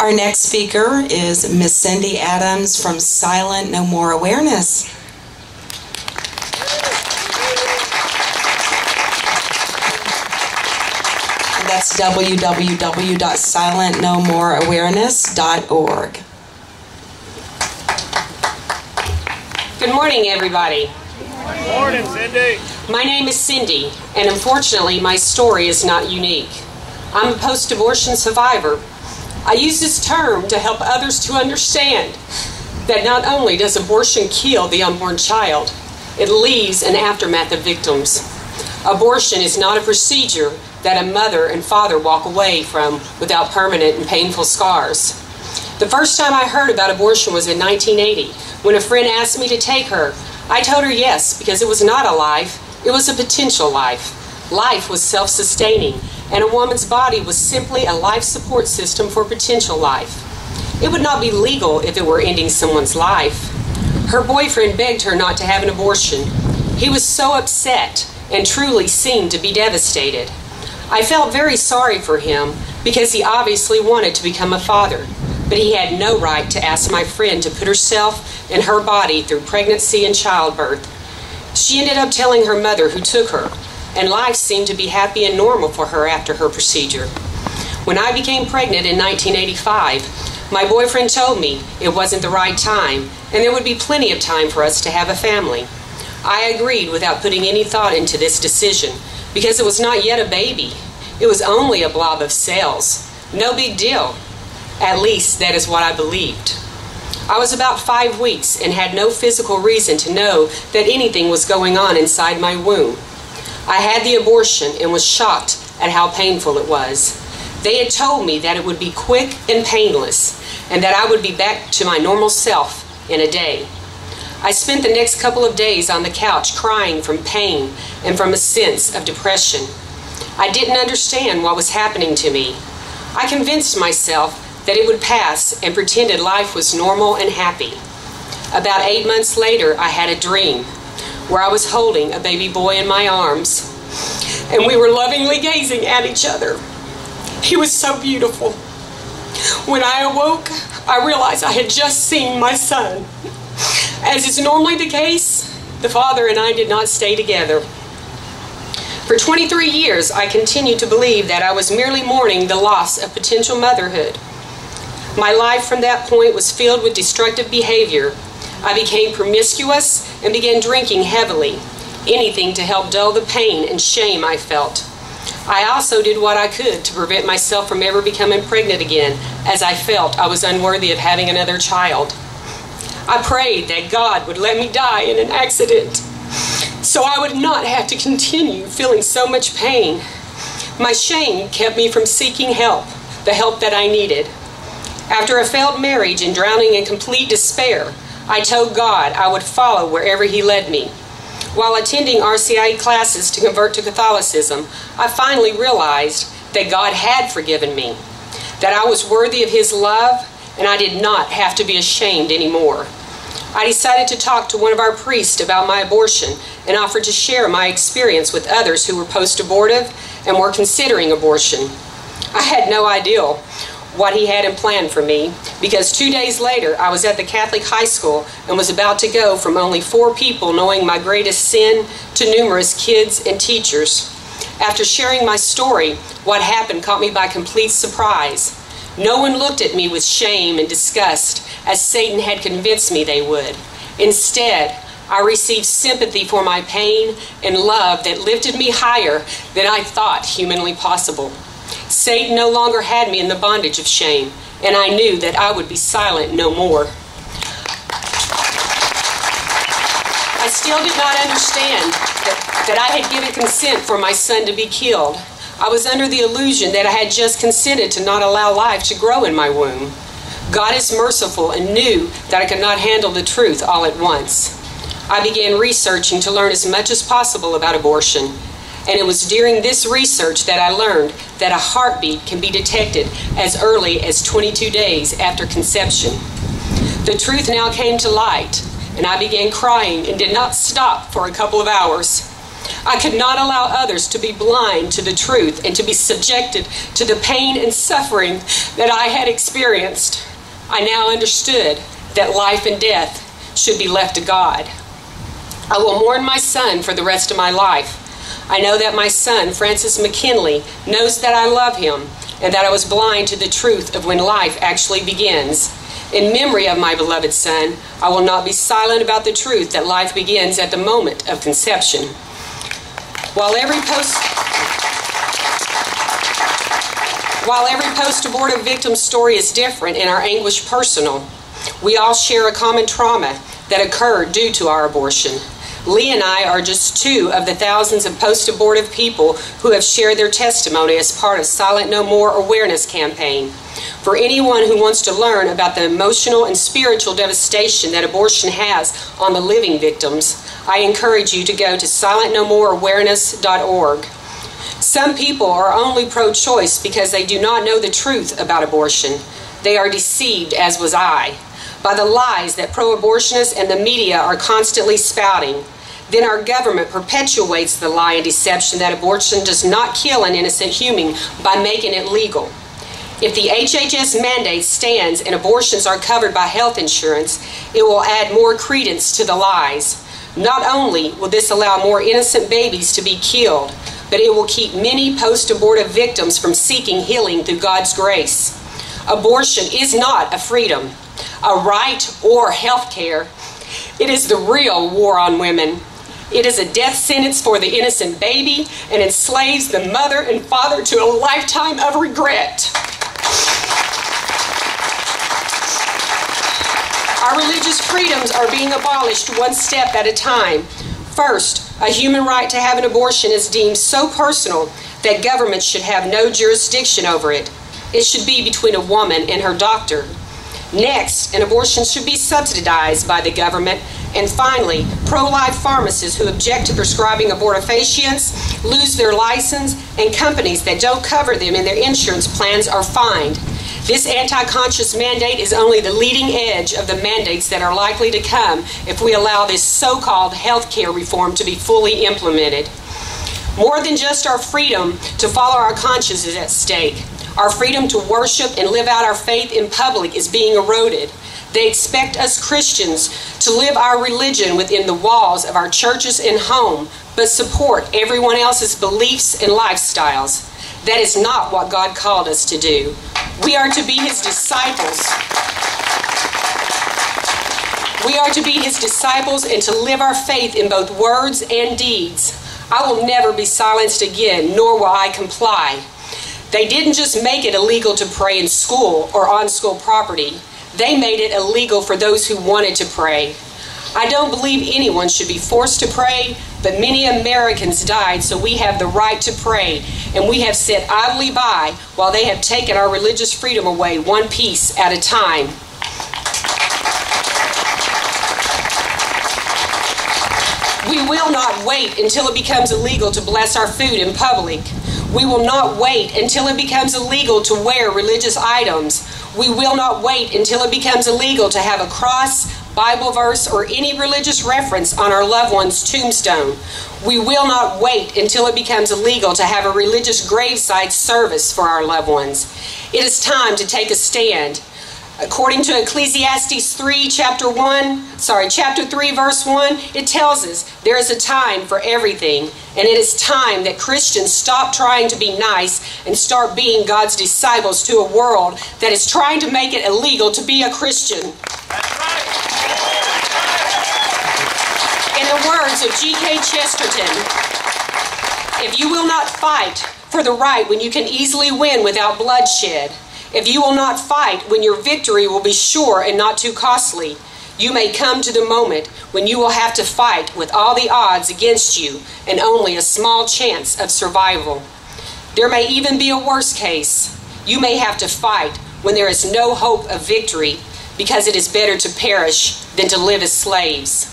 Our next speaker is Miss Cindy Adams from Silent No More Awareness. And that's www.silentnomoreawareness.org. Good morning, everybody. Good morning, Cindy. My name is Cindy, and unfortunately, my story is not unique. I'm a post-abortion survivor. I use this term to help others to understand that not only does abortion kill the unborn child, it leaves an aftermath of victims. Abortion is not a procedure that a mother and father walk away from without permanent and painful scars. The first time I heard about abortion was in 1980, when a friend asked me to take her. I told her yes, because it was not a life, it was a potential life. Life was self-sustaining, and a woman's body was simply a life support system for potential life. It would not be legal if it were ending someone's life. Her boyfriend begged her not to have an abortion. He was so upset and truly seemed to be devastated. I felt very sorry for him because he obviously wanted to become a father, but he had no right to ask my friend to put herself and her body through pregnancy and childbirth. She ended up telling her mother, who took her, and life seemed to be happy and normal for her after her procedure. When I became pregnant in 1985, my boyfriend told me it wasn't the right time and there would be plenty of time for us to have a family. I agreed without putting any thought into this decision because it was not yet a baby. It was only a blob of cells. No big deal. At least that is what I believed. I was about 5 weeks and had no physical reason to know that anything was going on inside my womb. I had the abortion and was shocked at how painful it was. They had told me that it would be quick and painless and that I would be back to my normal self in a day. I spent the next couple of days on the couch crying from pain and from a sense of depression. I didn't understand what was happening to me. I convinced myself that it would pass and pretended life was normal and happy. About 8 months later, I had a dream where I was holding a baby boy in my arms, and we were lovingly gazing at each other. He was so beautiful. When I awoke, I realized I had just seen my son. As is normally the case, the father and I did not stay together. For 23 years, I continued to believe that I was merely mourning the loss of potential motherhood. My life from that point was filled with destructive behavior. I became promiscuous and began drinking heavily, anything to help dull the pain and shame I felt. I also did what I could to prevent myself from ever becoming pregnant again, as I felt I was unworthy of having another child. I prayed that God would let me die in an accident, so I would not have to continue feeling so much pain. My shame kept me from seeking help, the help that I needed. After a failed marriage and drowning in complete despair, I told God I would follow wherever He led me. While attending RCIA classes to convert to Catholicism, I finally realized that God had forgiven me, that I was worthy of His love, and I did not have to be ashamed anymore. I decided to talk to one of our priests about my abortion and offered to share my experience with others who were post-abortive and were considering abortion. I had no idea what he had in plan for me, because 2 days later I was at the Catholic high school and was about to go from only 4 people knowing my greatest sin to numerous kids and teachers. After sharing my story, what happened caught me by complete surprise. No one looked at me with shame and disgust, as Satan had convinced me they would. Instead, I received sympathy for my pain and love that lifted me higher than I thought humanly possible. Satan no longer had me in the bondage of shame, and I knew that I would be silent no more. I still did not understand that I had given consent for my son to be killed. I was under the illusion that I had just consented to not allow life to grow in my womb. God is merciful and knew that I could not handle the truth all at once. I began researching to learn as much as possible about abortion. And it was during this research that I learned that a heartbeat can be detected as early as 22 days after conception. The truth now came to light, and I began crying and did not stop for a couple of hours. I could not allow others to be blind to the truth and to be subjected to the pain and suffering that I had experienced. I now understood that life and death should be left to God. I will mourn my son for the rest of my life. I know that my son, Francis McKinley, knows that I love him and that I was blind to the truth of when life actually begins. In memory of my beloved son, I will not be silent about the truth that life begins at the moment of conception. While every post-abortive victim story is different and our anguish personal, we all share a common trauma that occurred due to our abortion. Lee and I are just two of the thousands of post-abortive people who have shared their testimony as part of Silent No More awareness campaign. For anyone who wants to learn about the emotional and spiritual devastation that abortion has on the living victims, I encourage you to go to silentnomoreawareness.org. Some people are only pro-choice because they do not know the truth about abortion. They are deceived, as was I, by the lies that pro-abortionists and the media are constantly spouting. Then our government perpetuates the lie and deception that abortion does not kill an innocent human by making it legal. If the HHS mandate stands and abortions are covered by health insurance, it will add more credence to the lies. Not only will this allow more innocent babies to be killed, but it will keep many post-abortive victims from seeking healing through God's grace. Abortion is not a freedom, a right, or health care. It is the real war on women. It is a death sentence for the innocent baby and enslaves the mother and father to a lifetime of regret. Our religious freedoms are being abolished one step at a time. First, a human right to have an abortion is deemed so personal that government should have no jurisdiction over it. It should be between a woman and her doctor. Next, an abortion should be subsidized by the government. And finally, pro-life pharmacists who object to prescribing abortifacients lose their license, and companies that don't cover them in their insurance plans are fined. This anti-conscious mandate is only the leading edge of the mandates that are likely to come if we allow this so-called health care reform to be fully implemented. More than just our freedom to follow our conscience is at stake. Our freedom to worship and live out our faith in public is being eroded. They expect us Christians to live our religion within the walls of our churches and home, but support everyone else's beliefs and lifestyles. That is not what God called us to do. We are to be His disciples. We are to be His disciples and to live our faith in both words and deeds. I will never be silenced again, nor will I comply. They didn't just make it illegal to pray in school or on school property. They made it illegal for those who wanted to pray. I don't believe anyone should be forced to pray, but many Americans died so we have the right to pray, and we have sat idly by while they have taken our religious freedom away one piece at a time. We will not wait until it becomes illegal to bless our food in public. We will not wait until it becomes illegal to wear religious items. We will not wait until it becomes illegal to have a cross, Bible verse, or any religious reference on our loved one's tombstone. We will not wait until it becomes illegal to have a religious graveside service for our loved ones. It is time to take a stand. According to Ecclesiastes 3, chapter 3, verse 1, it tells us there is a time for everything, and it is time that Christians stop trying to be nice and start being God's disciples to a world that is trying to make it illegal to be a Christian. That's right. In the words of G.K. Chesterton, if you will not fight for the right when you can easily win without bloodshed, if you will not fight when your victory will be sure and not too costly, you may come to the moment when you will have to fight with all the odds against you and only a small chance of survival. There may even be a worse case. You may have to fight when there is no hope of victory, because it is better to perish than to live as slaves.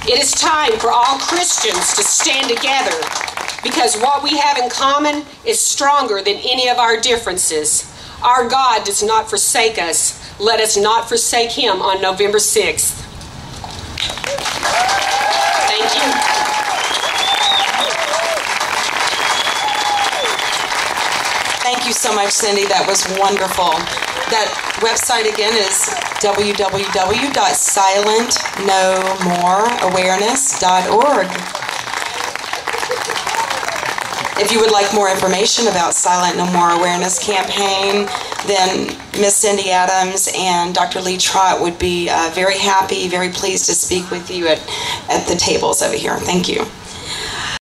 It is time for all Christians to stand together, because what we have in common is stronger than any of our differences. Our God does not forsake us. Let us not forsake Him on November 6th. Thank you. so much, Cindy. That was wonderful. That website again is www.silentnomoreawareness.org. If you would like more information about Silent No More Awareness Campaign, then Miss Cindy Adams and Dr. Lee Trott would be very happy, very pleased to speak with you at the tables over here. Thank you.